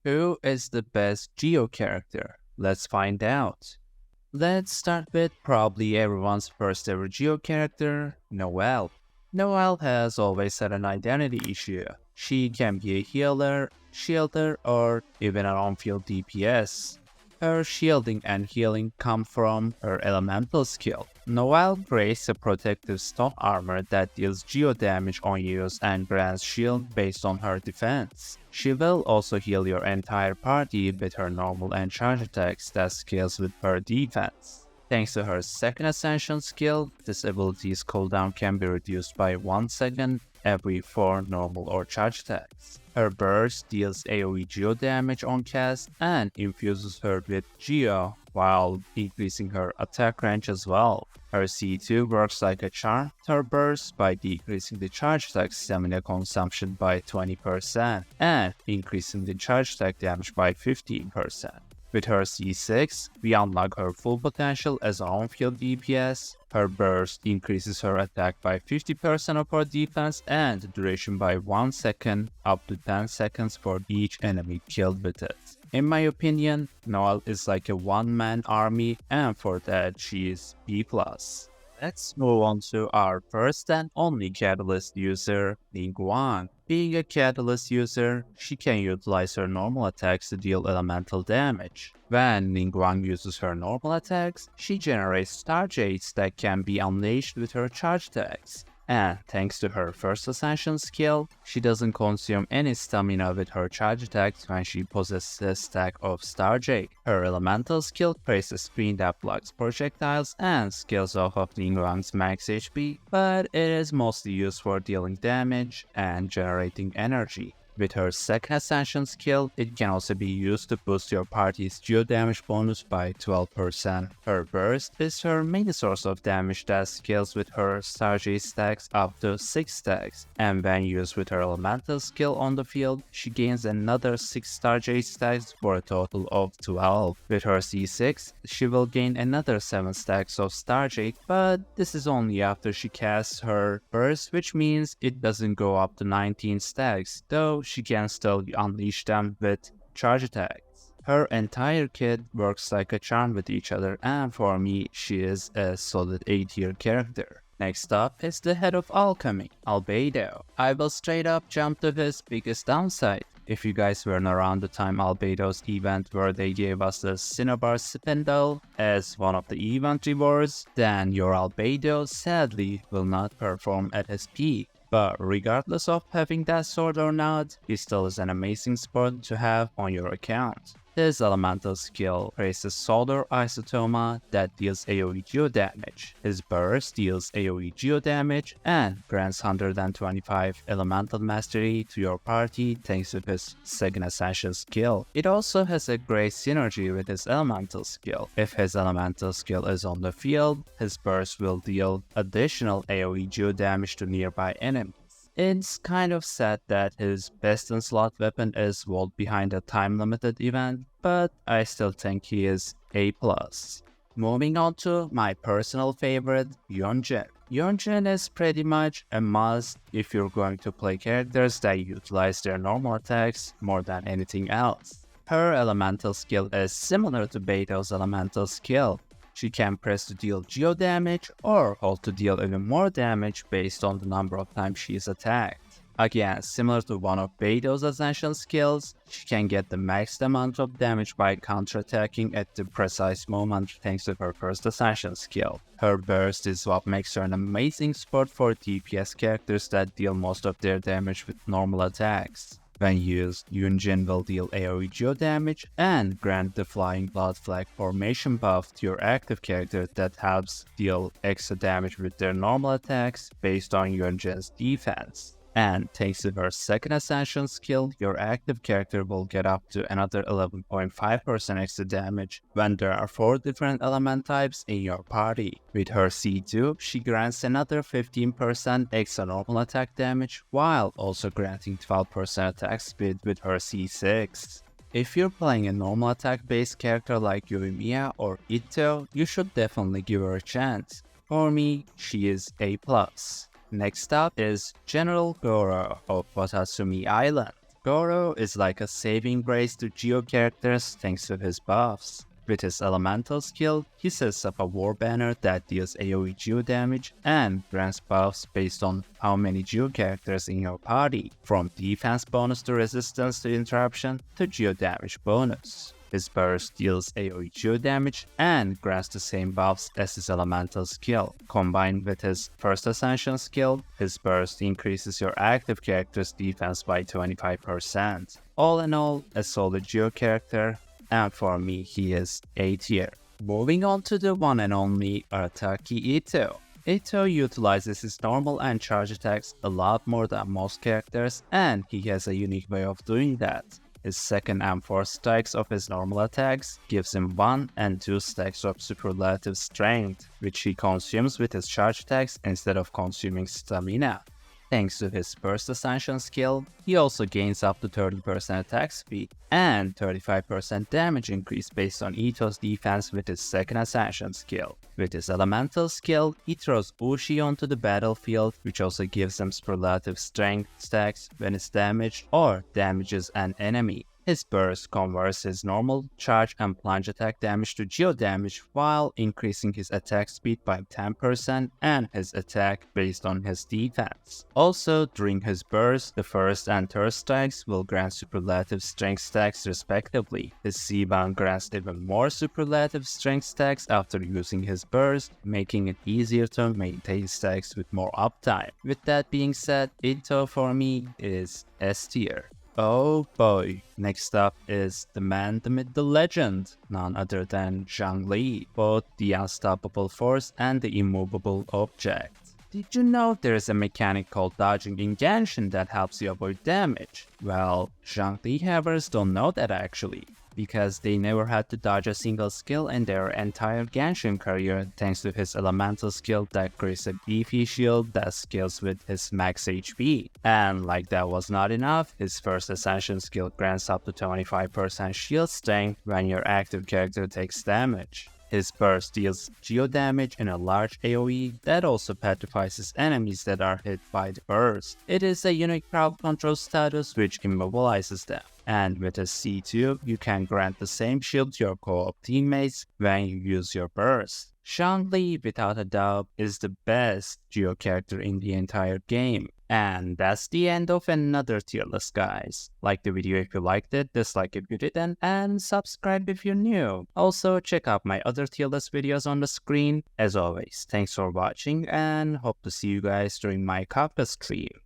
Who is the best Geo character? Let's find out. Let's start with probably everyone's first ever Geo character, Noelle. Noelle has always had an identity issue. She can be a healer, shielder, or even an on-field DPS. Her shielding and healing come from her elemental skill. Noelle creates a protective stone armor that deals geo damage on use and grants shield based on her defense. She will also heal your entire party with her normal and charge attacks that scales with her defense. Thanks to her second ascension skill, this ability's cooldown can be reduced by 1 second every 4 normal or charge attacks. Her burst deals AoE Geo damage on cast and infuses her with Geo while increasing her attack range as well. Her C2 works like a charm to her burst by decreasing the charge attack stamina consumption by 20% and increasing the charge attack damage by 15%. With her C6, we unlock her full potential as an on-field DPS. Her burst increases her attack by 50% of her defense and the duration by 1 second up to 10 seconds for each enemy killed with it. In my opinion, Noelle is like a one-man army and for that she is B+. Let's move on to our first and only Catalyst user, Ningguang. Being a Catalyst user, she can utilize her normal attacks to deal elemental damage. When Ningguang uses her normal attacks, she generates Star Jades that can be unleashed with her charge attacks. And thanks to her first ascension skill, she doesn't consume any stamina with her charge attacks when she possesses a stack of Star Jade. Her elemental skill creates a screen that blocks projectiles and scales off of Ningguang's max HP, but it is mostly used for dealing damage and generating energy. With her second ascension skill, it can also be used to boost your party's geo damage bonus by 12%. Her burst is her main source of damage that scales with her Star Jade stacks up to 6 stacks, and when used with her elemental skill on the field, she gains another 6 Star Jade stacks for a total of 12. With her C6, she will gain another 7 stacks of Star Jade, but this is only after she casts her burst, which means it doesn't go up to 19 stacks, though she can still unleash them with charge attacks. Her entire kit works like a charm with each other, and for me, she is a solid A tier character. Next up is the head of alchemy, Albedo. I will straight up jump to his biggest downside. If you guys weren't around the time Albedo's event where they gave us the Cinnabar Spindle as one of the event rewards, then your Albedo sadly will not perform at his peak. But regardless of having that sword or not, he still is an amazing spot to have on your account. His elemental skill creates a solar isotoma that deals AoE geo damage. His burst deals AoE geo damage and grants 125 elemental mastery to your party thanks to his second ascension skill. It also has a great synergy with his elemental skill. If his elemental skill is on the field, his burst will deal additional AoE geo damage to nearby enemies. It's kind of sad that his best in slot weapon is walled behind a time-limited event, but I still think he is A+. Moving on to my personal favorite, Yunjin. Yunjin is pretty much a must if you're going to play characters that utilize their normal attacks more than anything else. Her elemental skill is similar to Beto's elemental skill. She can press to deal geo damage or hold to deal even more damage based on the number of times she is attacked. Again, similar to one of Beto's ascension skills, she can get the maxed amount of damage by counterattacking at the precise moment thanks to her first ascension skill. Her burst is what makes her an amazing spot for DPS characters that deal most of their damage with normal attacks. When used, Yunjin will deal AoE geo damage and grant the Flying Blood Flag formation buff to your active character that helps deal extra damage with their normal attacks based on Yunjin's defense. And thanks to her second ascension skill, your active character will get up to another 11.5% extra damage when there are 4 different element types in your party. With her C2, she grants another 15% extra normal attack damage while also granting 12% attack speed with her C6. If you're playing a normal attack based character like Yoimiya or Itto, you should definitely give her a chance. For me, she is A+. Next up is General Goro of Watatsumi Island. Goro is like a saving grace to Geo characters thanks to his buffs. With his elemental skill, he sets up a war banner that deals AoE Geo damage and grants buffs based on how many Geo characters in your party, from defense bonus to resistance to interruption to Geo damage bonus. His burst deals AoE Geo damage and grants the same buffs as his elemental skill. Combined with his first ascension skill, his burst increases your active character's defense by 25%. All in all, a solid Geo character, and for me he is A tier. Moving on to the one and only Arataki Ito. Ito utilizes his normal and charge attacks a lot more than most characters, and he has a unique way of doing that. His second and fourth stacks of his normal attacks gives him 1 and 2 stacks of superlative strength, which he consumes with his charge attacks instead of consuming stamina. Thanks to his burst ascension skill, he also gains up to 30% attack speed and 35% damage increase based on Ito's defense with his second ascension skill. With his elemental skill, he throws Ushi onto the battlefield, which also gives him superlative strength stacks when it's damaged or damages an enemy. His burst converts his normal charge and plunge attack damage to geo damage while increasing his attack speed by 10% and his attack based on his defense. Also, during his burst, the first and third stacks will grant superlative strength stacks respectively. His C-Bound grants even more superlative strength stacks after using his burst, making it easier to maintain stacks with more uptime. With that being said, Ito for me is S tier. Oh boy, next up is the man, the myth, the legend, none other than Zhongli, both the unstoppable force and the immovable object. Did you know there is a mechanic called dodging in Genshin that helps you avoid damage? Well, Zhongli havers don't know that actually, because they never had to dodge a single skill in their entire Genshin career thanks to his elemental skill that creates a beefy shield that scales with his max HP. And like that was not enough, his first ascension skill grants up to 25% shield strength when your active character takes damage. His burst deals geo damage in a large AoE that also petrifies his enemies that are hit by the burst. It is a unique crowd control status which immobilizes them. And with a C2, you can grant the same shield to your co-op teammates when you use your burst. Zhongli, without a doubt, is the best Geo character in the entire game. And that's the end of another tier list, guys. Like the video if you liked it, dislike if you didn't, and subscribe if you're new. Also, check out my other tier list videos on the screen. As always, thanks for watching and hope to see you guys during my Kafka stream.